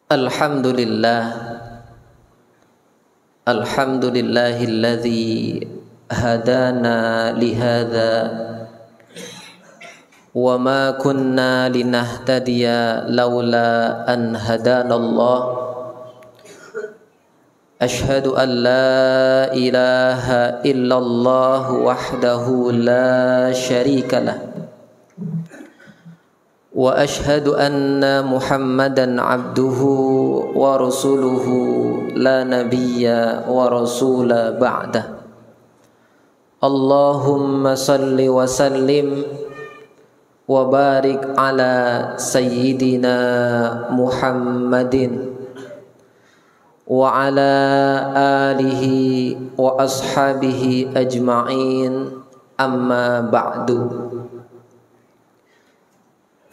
Alhamdulillah, alhamdulillahilladzi hadana lihadza wa ma kunna linahtadiya laula an hadanallah. Ashhadu an la ilaha illallah wahdahu la syarikalah wa ashhadu anna Muhammadan abduhu wa rasuluhu la nabiyya wa rasula ba'dah. Allahumma salli wa sallim wa barik ala sayyidina Muhammadin wa ala alihi wa ashabihi ajma'in, amma ba'du.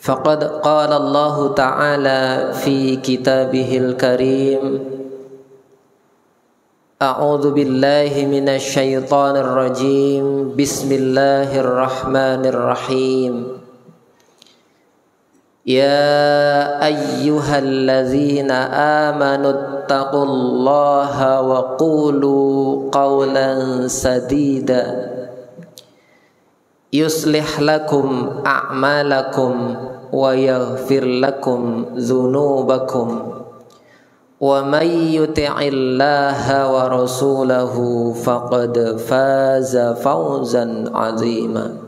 Faqad qala Allah Ta'ala fi kitabihil karim, a'udzu billahi minasy syaithanir rajim, bismillahirrahmanirrahim. Ya ayyuhalladzina amanu taqullaha wa qulu qawlan sadida yuslih lakum a'malakum wa yaghfir lakum dzunubakum wa may yuti'illaha wa rasulahu faqad faza fawzan 'azima.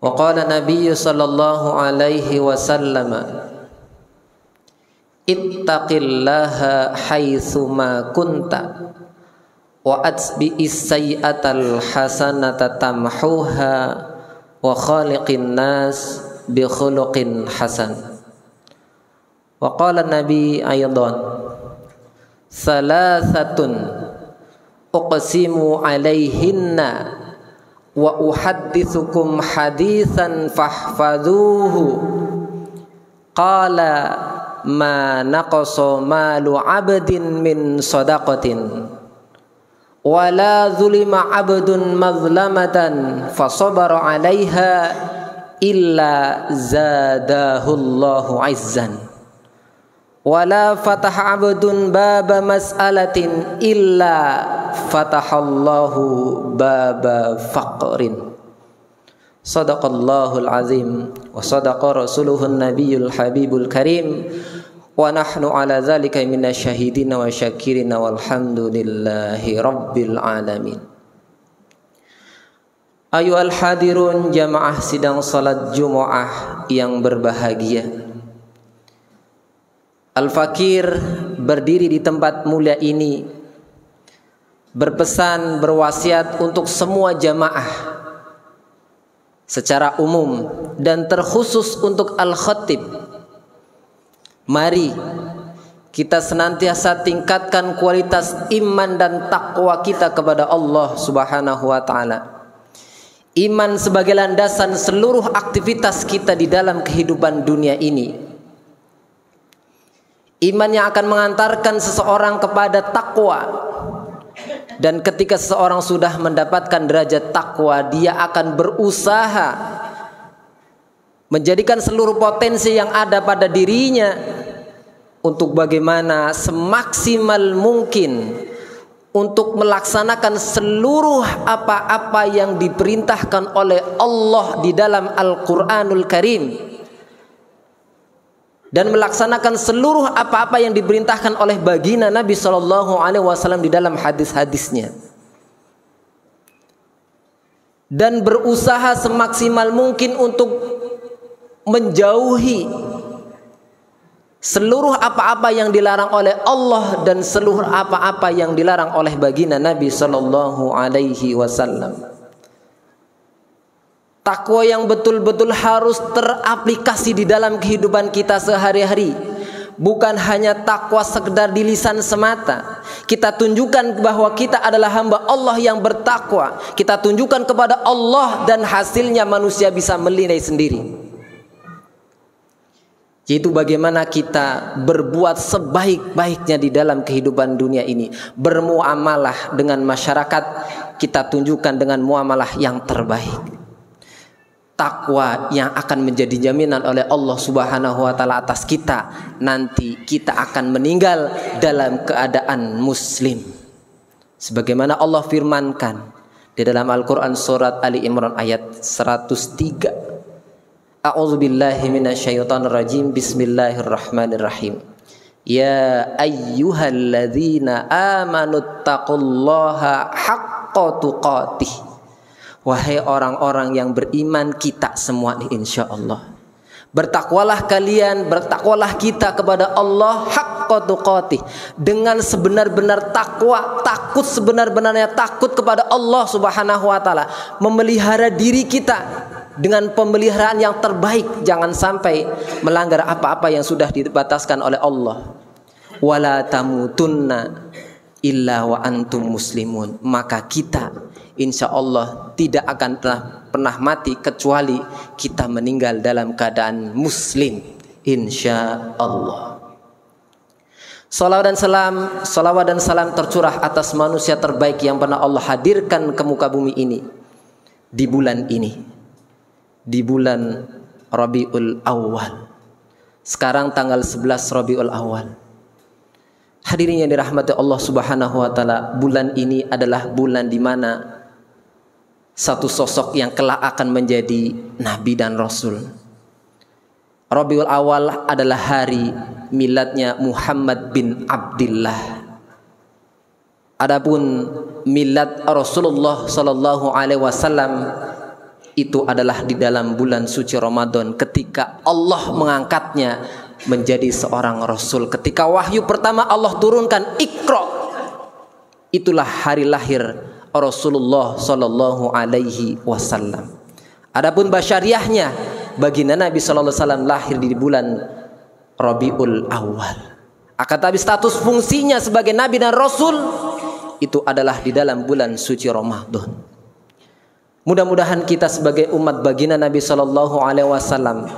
Wa qala Nabiy sallallahu alaihi wasallam, ittaqillaha haitsu ma kunta wa atbi'is sayyi'atal hasanata tamhuha wa khaliqin nas bi khuluqin hasan. Wa qala Nabi aydan, salasatun uqsimu alaihinna wa uhaddithukum haditsan fahfadhuhu. Qala ma naqasa malu 'abdin min shadaqatin wa la zulima 'abdun mazlamatan fasabara 'alaiha illa zadahullahu 'izzan wa la fataha 'abdun baba mas'alatin illa fatahallahu baba faqrin. Sadaqallahul azim wa sadaqa rasuluhun nabiyul habibul karim wa nahnu ala dzalika minasyahidina wa syakirina walhamdulillahi rabbil alamin. Ayyuhal hadirun jamaah sidang salat Jumaah yang berbahagia, Al-Fakir berdiri di tempat mulia ini berpesan, berwasiat untuk semua jamaah secara umum dan terkhusus untuk Al-Khatib. Mari kita senantiasa tingkatkan kualitas iman dan takwa kita kepada Allah Subhanahu wa taala. Iman sebagai landasan seluruh aktivitas kita di dalam kehidupan dunia ini. Iman yang akan mengantarkan seseorang kepada takwa. Dan ketika seseorang sudah mendapatkan derajat takwa, dia akan berusaha menjadikan seluruh potensi yang ada pada dirinya untuk bagaimana semaksimal mungkin untuk melaksanakan seluruh apa-apa yang diperintahkan oleh Allah di dalam Al-Quranul Karim, dan melaksanakan seluruh apa-apa yang diperintahkan oleh baginda Nabi SAW di dalam hadis-hadisnya, dan berusaha semaksimal mungkin untuk menjauhi seluruh apa-apa yang dilarang oleh Allah dan seluruh apa-apa yang dilarang oleh baginda Nabi SAW. Takwa yang betul-betul harus teraplikasi di dalam kehidupan kita sehari-hari. Bukan hanya takwa sekedar di lisan semata. Kita tunjukkan bahwa kita adalah hamba Allah yang bertakwa. Kita tunjukkan kepada Allah dan hasilnya manusia bisa menilai sendiri. Yaitu bagaimana kita berbuat sebaik-baiknya di dalam kehidupan dunia ini. Bermuamalah dengan masyarakat, kita tunjukkan dengan muamalah yang terbaik. takwa yang akan menjadi jaminan oleh Allah Subhanahu wa taala atas kita, nanti kita akan meninggal dalam keadaan muslim. Sebagaimana Allah firmankan di dalam Al-Qur'an surat Ali Imran ayat 103. A'udzubillahi minasyaitonirrajim. Bismillahirrahmanirrahim. Ya ayyuhalladzina amanuttaqullaha haqqa tuqatih. Wahai orang-orang yang beriman, kita semua nih insyaallah, bertakwalah kalian, bertakwalah kita kepada Allah haqqa tuqatih, dengan sebenar-benar takwa, takut sebenar-benarnya takut kepada Allah Subhanahu wa taala, memelihara diri kita dengan pemeliharaan yang terbaik, jangan sampai melanggar apa-apa yang sudah dibataskan oleh Allah. Wala tamutunna illa wa antum muslimun. Maka kita insyaallah tidak akan pernah mati kecuali kita meninggal dalam keadaan muslim, insyaallah. Salawat dan salam tercurah atas manusia terbaik yang pernah Allah hadirkan ke muka bumi ini di bulan ini, di bulan Rabiul Awal. Sekarang tanggal 11 Rabiul Awal. Hadirin yang dirahmati Allah Subhanahu wa taala, bulan ini adalah bulan di mana satu sosok yang kelak akan menjadi nabi dan rasul. Rabiul Awal adalah hari miladnya Muhammad bin Abdullah. Adapun milad Rasulullah sallallahu alaihi wasallam itu adalah di dalam bulan suci Ramadan, ketika Allah mengangkatnya menjadi seorang rasul. Ketika wahyu pertama Allah turunkan, Iqra, itulah hari lahir Rasulullah sallallahu alaihi wasallam. Adapun basyariahnya, baginda Nabi sallallahu alaihi wasallam lahir di bulan Rabiul Awal. Akan tapi status fungsinya sebagai nabi dan rasul itu adalah di dalam bulan suci Ramadan. Mudah-mudahan kita sebagai umat baginda Nabi sallallahu alaihi wasallam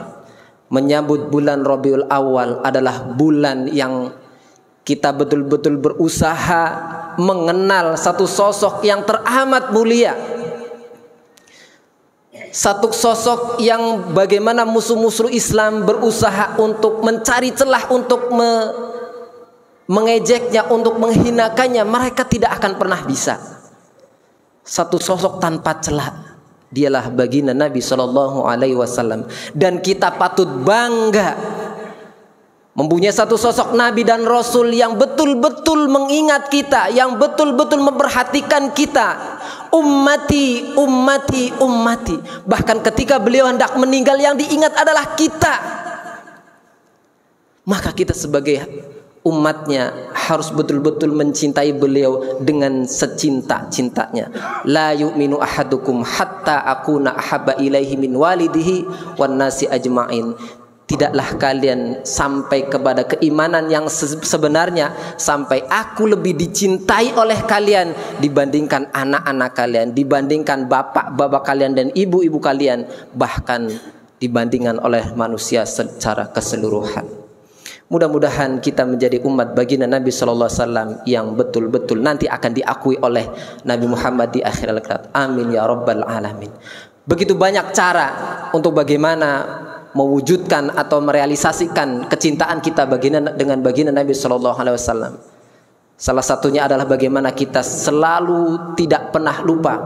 menyambut bulan Rabiul Awal adalah bulan yang kita betul-betul berusaha mengenal satu sosok yang teramat mulia. Satu sosok yang bagaimana musuh-musuh Islam berusaha untuk mencari celah untuk mengejeknya, untuk menghinakannya, mereka tidak akan pernah bisa. Satu sosok tanpa celah, dialah baginda Nabi sallallahu alaihi wasallam, dan kita patut bangga mempunyai satu sosok nabi dan rasul yang betul-betul mengingat kita, yang betul-betul memperhatikan kita. Ummati, ummati, ummati. Bahkan ketika beliau hendak meninggal, yang diingat adalah kita. Maka kita sebagai umatnya harus betul-betul mencintai beliau dengan secinta-cintanya. La yu'minu ahadukum hatta akuna ahabba ilaihi min walidihi wan nasi ajma'in. Tidaklah kalian sampai kepada keimanan yang sebenarnya sampai aku lebih dicintai oleh kalian dibandingkan anak-anak kalian, dibandingkan bapak-bapak kalian dan ibu-ibu kalian, bahkan dibandingkan oleh manusia secara keseluruhan. Mudah-mudahan kita menjadi umat baginda Nabi sallallahu alaihi wasallam yang betul-betul nanti akan diakui oleh Nabi Muhammad di akhir hayat. Amin ya rabbal alamin. Begitu banyak cara untuk bagaimana mewujudkan atau merealisasikan kecintaan kita dengan baginda Nabi sallallahu alaihi wasallam. Salah satunya adalah bagaimana kita selalu tidak pernah lupa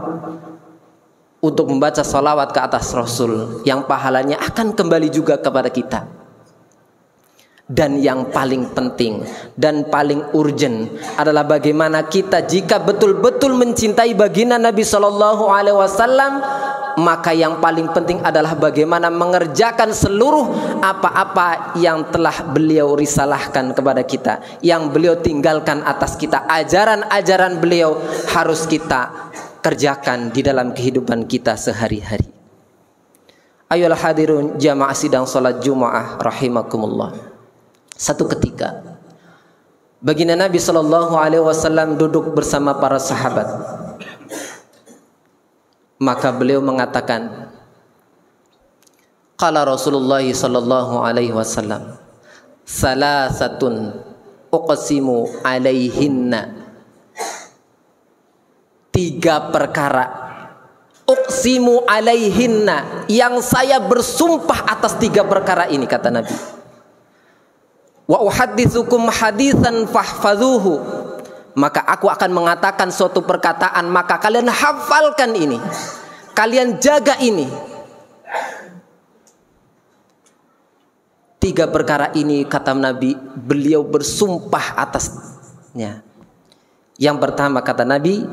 untuk membaca salawat ke atas Rasul, yang pahalanya akan kembali juga kepada kita. Dan yang paling penting dan paling urgent adalah bagaimana kita jika betul-betul mencintai baginda Nabi sallallahu alaihi wasallam, maka yang paling penting adalah bagaimana mengerjakan seluruh apa-apa yang telah beliau risalahkan kepada kita, yang beliau tinggalkan atas kita. Ajaran-ajaran beliau harus kita kerjakan di dalam kehidupan kita sehari-hari. Ayolah hadirun jamaah sidang salat Jumaah rahimakumullah. Satu ketika baginda Nabi sallallahu alaihi wasallam duduk bersama para sahabat. Maka beliau mengatakan, qala Rasulullah sallallahu alaihi wasallam, salasatun uqsimu alaihinna. 3 perkara uqsimu alaihinna, yang saya bersumpah atas 3 perkara ini, kata Nabi. Wa uhadditsukum haditsan fahfazuhu, maka aku akan mengatakan suatu perkataan, maka kalian hafalkan ini, kalian jaga ini. 3 perkara ini, kata Nabi, beliau bersumpah atasnya. Yang pertama, kata Nabi,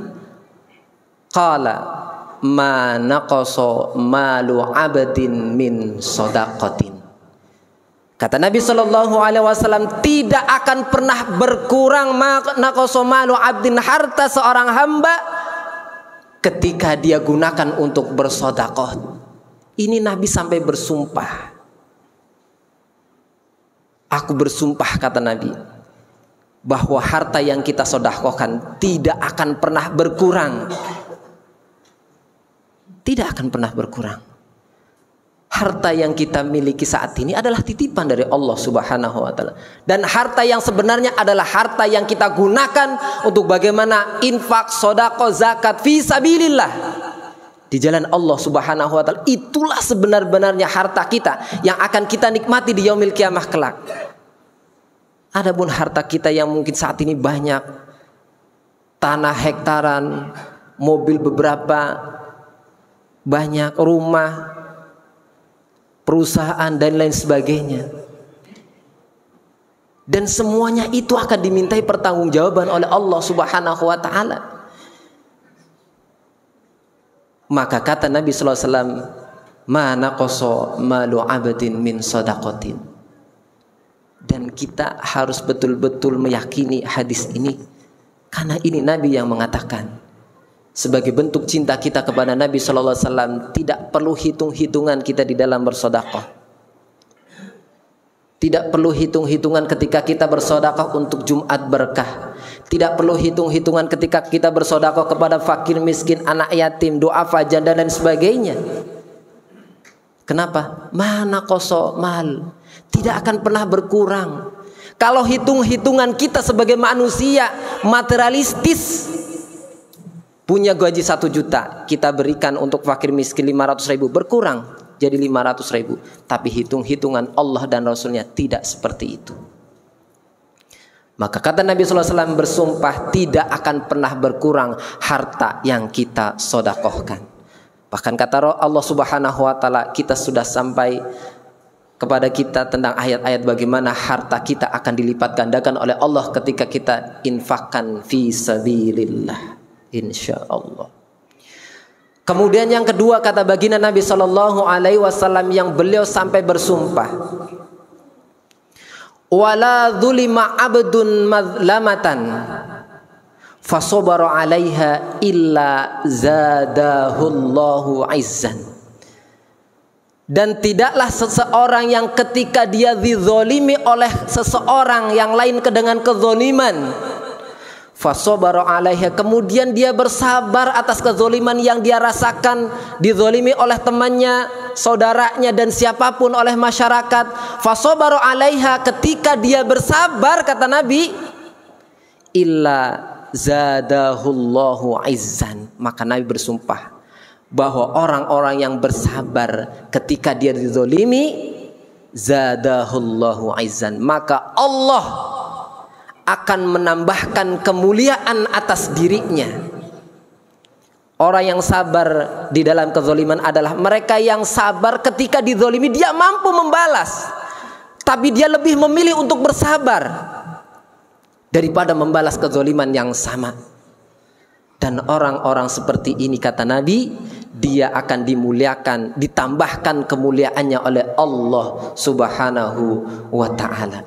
qala ma naqasa malu abdin min shadaqatin. Kata Nabi sallallahu alaihi wasallam, tidak akan pernah berkurang naqasa malu abdin, harta seorang hamba ketika dia gunakan untuk bersedekah. Ini Nabi sampai bersumpah. Aku bersumpah, kata Nabi, bahwa harta yang kita sedekahkan tidak akan pernah berkurang. Tidak akan pernah berkurang. Harta yang kita miliki saat ini adalah titipan dari Allah Subhanahu wa taala. Dan harta yang sebenarnya adalah harta yang kita gunakan untuk bagaimana infak, sedekah, zakat fi sabilillah, di jalan Allah Subhanahu wa taala. Itulah sebenar-benarnya harta kita yang akan kita nikmati di yaumil kiamah kelak. Adapun harta kita yang mungkin saat ini banyak, tanah hektaran, mobil beberapa, banyak rumah, perusahaan dan lain sebagainya, dan semuanya itu akan dimintai pertanggungjawaban oleh Allah Subhanahu wa taala. Maka kata Nabi sallallahu alaihi wasallam, ma naqasa malu abdin min shadaqatin. Dan kita harus betul-betul meyakini hadis ini, karena ini Nabi yang mengatakan. Sebagai bentuk cinta kita kepada Nabi sallallahu alaihi wasallam, tidak perlu hitung-hitungan kita di dalam bersedekah. Tidak perlu hitung-hitungan ketika kita bersedekah untuk Jumat berkah. Tidak perlu hitung-hitungan ketika kita bersedekah kepada fakir miskin, anak yatim, duafa, janda dan sebagainya. Kenapa? Mana koso mal, tidak akan pernah berkurang. Kalau hitung-hitungan kita sebagai manusia materialistis, punya gaji 1 juta, kita berikan untuk fakir miskin 500.000, berkurang jadi 500.000. Tapi hitung-hitungan Allah dan Rasulnya tidak seperti itu. Maka kata Nabi SAW bersumpah, tidak akan pernah berkurang harta yang kita sedekahkan. Bahkan kata Allah Subhanahu wa taala, kita sudah sampai kepada kita tentang ayat-ayat bagaimana harta kita akan dilipat gandakan oleh Allah ketika kita infakkan fi sabilillah, insyaallah. Kemudian yang kedua, kata baginda Nabi sallallahu alaihi wasallam yang beliau sampai bersumpah, wala dzulima abdun madlamatan fasobara alaiha illa zadahullahu izzan. Dan tidaklah seseorang yang ketika dia dizolimi oleh seseorang yang lain dengan kezoliman, fasobara alaiha, kemudian dia bersabar atas kezoliman yang dia rasakan, dizolimi oleh temannya, saudaranya dan siapapun, oleh masyarakat. Fasobara alaiha, ketika dia bersabar, kata Nabi, illa zadahullahu izzan, maka Nabi bersumpah bahwa orang-orang yang bersabar ketika dia dizolimi, zadahullahu izzan, maka Allah akan menambahkan kemuliaan atas dirinya. Orang yang sabar di dalam kezoliman adalah mereka yang sabar ketika dizolimi, dia mampu membalas, tapi dia lebih memilih untuk bersabar daripada membalas kezoliman yang sama. Dan orang-orang seperti ini, kata Nabi, dia akan dimuliakan, ditambahkan kemuliaannya oleh Allah Subhanahu wa ta'ala.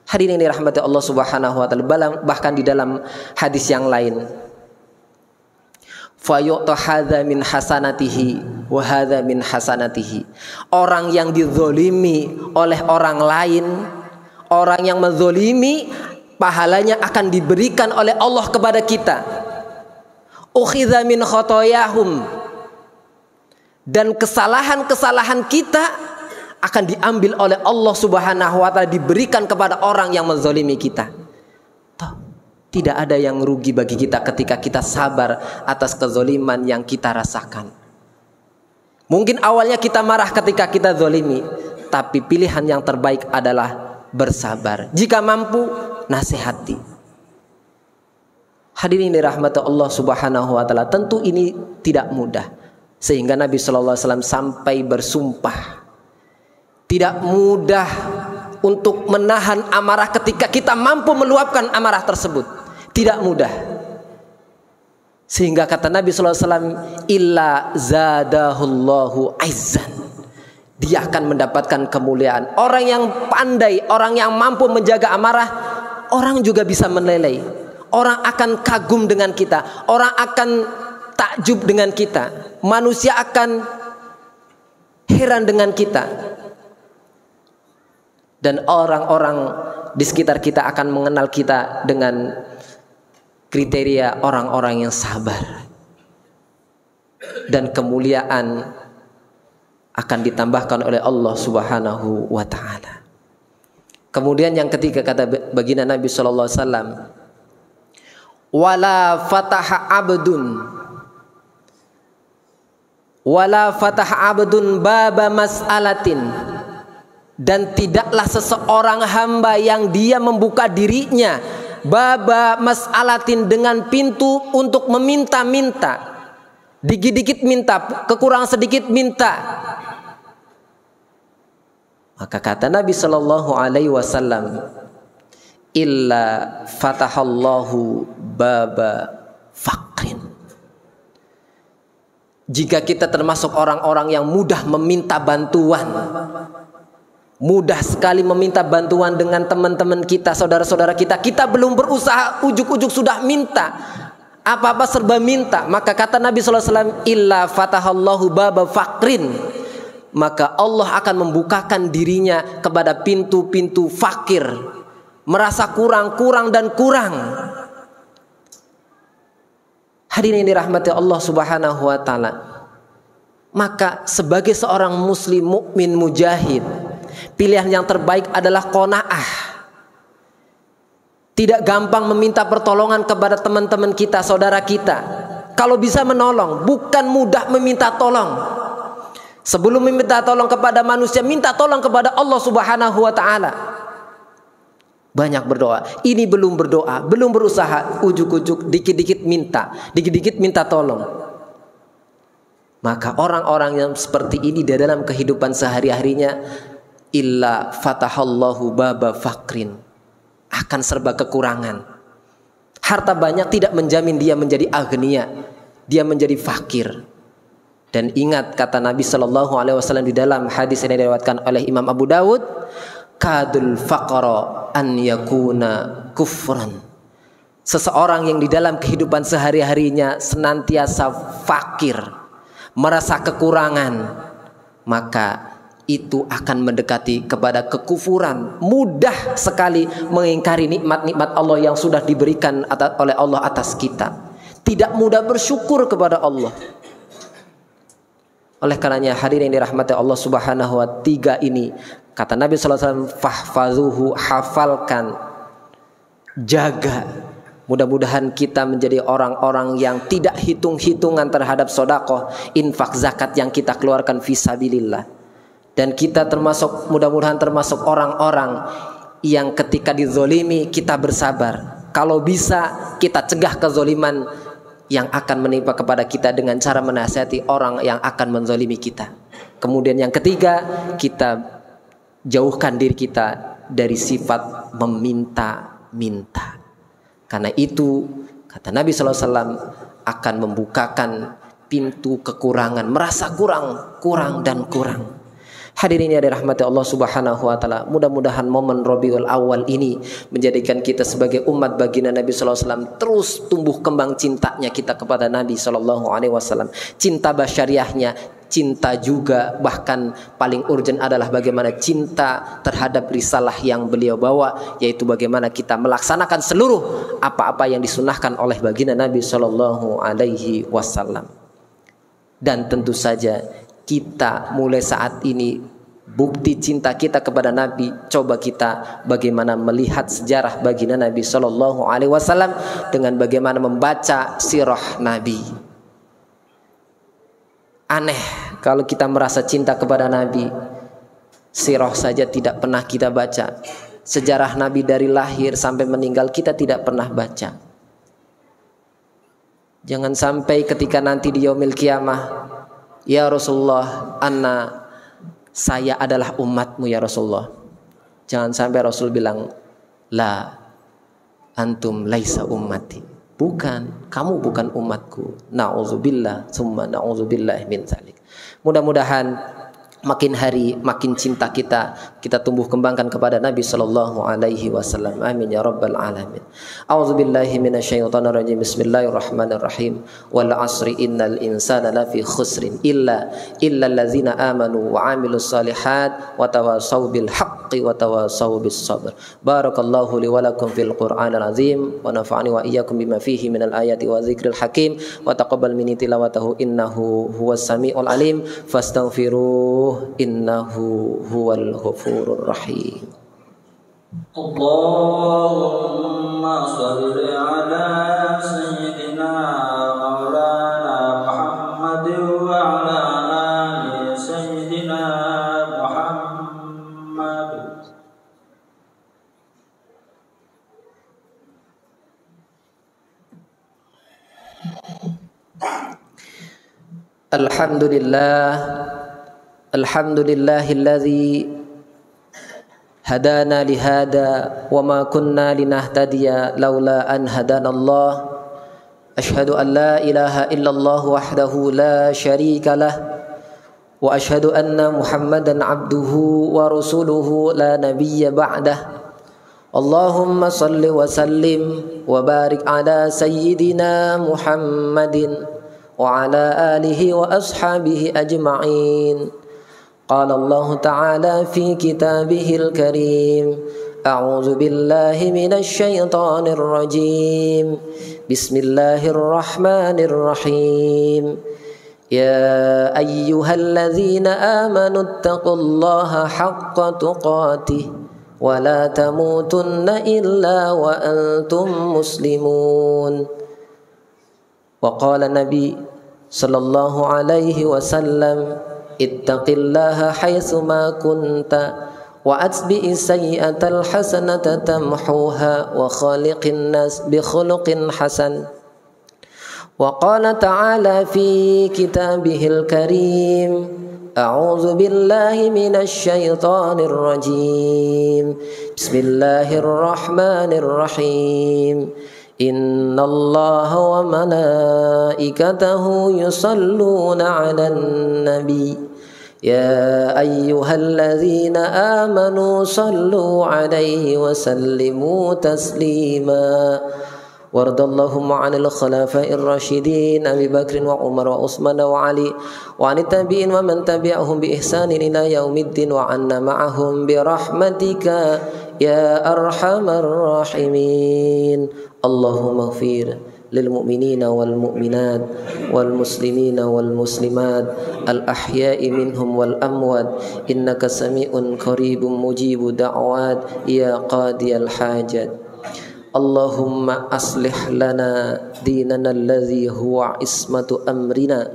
Hadirin yang dirahmati Allah Subhanahu wa ta'ala, bahkan di dalam hadis yang lain, fayu'ta hadza min hasanatihi wa hadza min hasanatihi. Orang yang dizolimi oleh orang lain, orang yang menzolimi, pahalanya akan diberikan oleh Allah kepada kita. Ukhidha min khotoyahum, dan kesalahan-kesalahan kita akan diambil oleh Allah Subhanahu wa ta'ala, diberikan kepada orang yang menzolimi kita. Tidak ada yang rugi bagi kita ketika kita sabar atas kezoliman yang kita rasakan. Mungkin awalnya kita marah ketika kita zolimi, tapi pilihan yang terbaik adalah bersabar. Jika mampu, nasihati. Hadirin dirahmati Allah Subhanahu wa taala, tentu ini tidak mudah. Sehingga Nabi sallallahu alaihi wasallam sampai bersumpah, tidak mudah untuk menahan amarah ketika kita mampu meluapkan amarah tersebut. Tidak mudah. Sehingga kata Nabi sallallahu alaihi wasallam, illa zadahullahu izzan. Dia akan mendapatkan kemuliaan. Orang yang pandai, orang yang mampu menjaga amarah, orang juga bisa menilai. Orang akan kagum dengan kita, orang akan takjub dengan kita, manusia akan heran dengan kita, dan orang-orang di sekitar kita akan mengenal kita dengan kriteria orang-orang yang sabar, dan kemuliaan akan ditambahkan oleh Allah Subhanahu wa taala. Kemudian yang ketiga, kata baginda Nabi sallallahu alaihi wasallam, wala fataha abdun baba mas'alatin, dan tidaklah seseorang hamba yang dia membuka dirinya baba mas'alatin, dengan pintu untuk meminta-minta, dikit-dikit minta, kekurangan sedikit minta. Maka kata Nabi sallallahu alaihi wasallam, illa fatahallahu baba faqrin. Jika kita termasuk orang-orang yang mudah meminta bantuan, mudah sekali meminta bantuan dengan teman-teman kita, saudara-saudara kita, kita belum berusaha, ujuk-ujuk sudah minta, apa-apa serba minta, maka kata Nabi sallallahu alaihi wasallam, illa fatahallahu baba faqrin, maka Allah akan membukakan dirinya kepada pintu-pintu fakir, merasa kurang dan kurang. Hadirin yang dirahmati Allah Subhanahu wa taala, maka sebagai seorang muslim mukmin mujahid, pilihan yang terbaik adalah qanaah. Tidak gampang meminta pertolongan kepada teman-teman kita, saudara kita. Kalau bisa menolong, bukan mudah meminta tolong. Sebelum meminta tolong kepada manusia, minta tolong kepada Allah Subhanahu wa taala. Banyak berdoa, ini belum berdoa, belum berusaha, ujuk-ujuk, dikit-dikit minta tolong. Maka orang-orang yang seperti ini di dalam kehidupan sehari-harinya, illa fatahallahu baba faqrin, akan serba kekurangan. Harta banyak tidak menjamin dia menjadi agnia, dia menjadi fakir. Dan ingat kata Nabi sallallahu alaihi wasallam di dalam hadis yang diriwayatkan oleh Imam Abu Dawud, kadul faqara an yakuna kufran. Seseorang yang di dalam kehidupan sehari-harinya senantiasa fakir, merasa kekurangan, maka itu akan mendekati kepada kekufuran. Mudah sekali mengingkari nikmat-nikmat Allah yang sudah diberikan oleh Allah atas kita. Tidak mudah bersyukur kepada Allah. Oleh karenanya hadirin yang dirahmati Allah Subhanahu wa taala, tiga ini kata Nabi sallallahu alaihi wasallam, fahfazuhu, hafalkan, jaga. Mudah-mudahan kita menjadi orang-orang yang tidak hitung-hitungan terhadap sedekah, infak, zakat yang kita keluarkan fisabilillah. Dan kita termasuk, mudah-mudahan termasuk orang-orang yang ketika dizolimi kita bersabar. Kalau bisa kita cegah kezoliman yang akan menimpa kepada kita dengan cara menasihati orang yang akan menzolimi kita. Kemudian yang ketiga, kita jauhkan diri kita dari sifat meminta-minta. Karena itu kata Nabi sallallahu alaihi wasallam akan membukakan pintu kekurangan, merasa kurang dan kurang. Hadirin yang dirahmati Allah Subhanahu wa taala, mudah-mudahan momen Rabiul Awal ini menjadikan kita sebagai umat baginda Nabi sallallahu alaihi wasallam terus tumbuh kembang cintanya kita kepada Nabi sallallahu alaihi wasallam. Cinta basyariahnya, cinta juga bahkan paling urgent adalah bagaimana cinta terhadap risalah yang beliau bawa, yaitu bagaimana kita melaksanakan seluruh apa-apa yang disunahkan oleh baginda Nabi sallallahu alaihi wasallam. Dan tentu saja kita mulai saat ini, bukti cinta kita kepada Nabi, coba kita bagaimana melihat sejarah baginda Nabi sallallahu alaihi wasallam dengan bagaimana membaca sirah Nabi. Aneh Kalau kita merasa cinta kepada Nabi, sirah saja tidak pernah kita baca. Sejarah Nabi dari lahir sampai meninggal kita tidak pernah baca. Jangan sampai ketika nanti di yaumil qiyamah, ya Rasulullah, saya adalah umatmu ya Rasulullah. Jangan sampai Rasul bilang, la antum laisa ummati. Bukan, kamu bukan umatku. Na'udzubillah, summa na'udzubillah min dzalik. Mudah-mudahan makin hari makin cinta kita tumbuh kembangkan kepada Nabi sallallahu alaihi wasallam. Amin ya rabbal alamin. A'udzubillahi minasyaitonir rajim. Bismillahirrahmanirrahim. Wal 'asri innal insana lafi khusrin illa allazina amanu wa 'amilus solihat wa tawassaw bil haqqi wa tawassaw bis sabr. Barakallahu li wa lakum fil Qur'anil azim wa nafa'ani wa iyyakum bima fihi minal ayati wa dzikril hakim wa taqabbal minni tilawatahu innahu huwas samiul alim fastaghfiruh innahu huwal ghafurur rahim. Allahumma shalli ala sayyidina maulana Muhammad wa ala ali sayyidina Muhammad. Alhamdulillahilladzi hadana lihada wa ma kunna linahtadiya laula an hadanallah. Ashhadu an la ilaha illallah wahdahu la syarika lah wa ashhadu anna Muhammadan abduhu wa rasuluhu la nabiyya ba'dah. Allahumma salli wa sallim wa barik ala sayyidina Muhammadin wa ala alihi wa ashabihi ajma'in. Qala Allah Ta'ala fi kitabihil karim. A'udzu billahi minasy syaithanir rajim. Bismillahirrahmanirrahim. Ya ayyuhalladzina amanu taqullaha haqqa tuqatih wa la tamutunna illa wa antum muslimun. Wa qala Nabi sallallahu alaihi wasallam, ittaqillaha haitsu ma kunta wa atbi'is sayyi'atal hasanata tamhuha wa khaliqin nas bi khuluqin hasan. Wa qala ta'ala fi kitabihil karim. A'udzu billahi minasy syaithanir rajim. Bismillahirrahmanirrahim. Innallaha wa malaikatahu yusalluna 'alan nabi. Ya ayyuhalladzina amanu sallu 'alaihi wa sallimu taslima. Wardallahumma 'anil khulafa'ir rasyidin Abi Bakr wa Umar wa Utsman wa Ali wa 'anit tabi'in wa man tabi'ahum bi ihsanin ila yaumiddin wa 'anna ma'ahum bi rahmatika ya arhamar rahimin. Allahumma ighfir lil mu'minina wal mu'minat wal muslimina wal muslimat al ahya'i minhum wal amwat innaka sami'un qaribun mujibud da'wat ya qadiyal hajat. Allahumma aslih lana dinana alladhi huwa ismatu amrina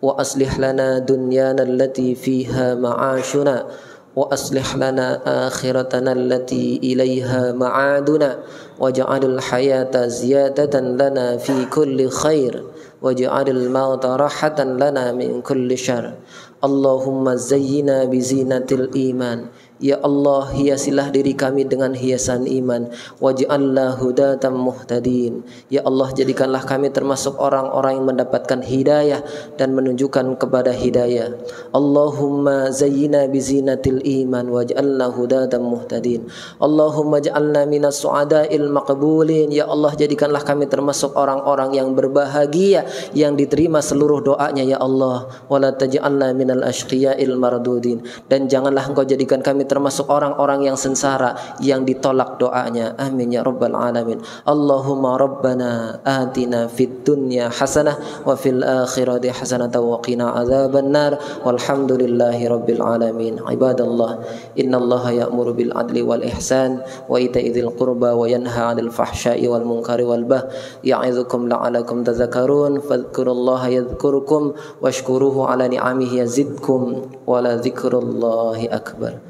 wa aslih lana dunyana allati fiha ma'ashuna wa aslih lana akhiratana allati ilaiha ma'aduna waj'alil hayata ziyadatan lana fi kulli khair waj'alil mauta rahatan lana min kulli syarr. Allahumma zayyina bizinatil iman. Ya Allah, hiasilah diri kami dengan hiasan iman. Waj'alna hudatan muhtadin. Ya Allah, jadikanlah kami termasuk orang-orang yang mendapatkan hidayah dan menunjukkan kepada hidayah. Allahumma zayyina bizinatil iman waj'alna hudatan muhtadin. Allahumma ja'alna minas su'ada'il maqbulin. Ya Allah, jadikanlah kami termasuk orang-orang yang berbahagia, yang diterima seluruh doanya ya Allah. Wala taj'alna minal ashqiya'il mardudin. Dan janganlah Engkau jadikan kami termasuk orang-orang yang sengsara yang ditolak doanya. Amin ya rabbal alamin. Allahumma rabbana atina fid dunya hasanah wa fil akhirati hasanah wa qina adzaban nar. Walhamdulillahi rabbil alamin. Ibadallah, innallaha ya'muru bil adli wal ihsan wa ita'i dzil qurba wa yanha 'anil fahsya'i wal munkari wal baghi ya'idzukum la'alakum tadhakkarun. Fadhkurullaha yadhkurukum washkuruhu ala ni'amihi yazidkum wa la dzikrullahi akbar.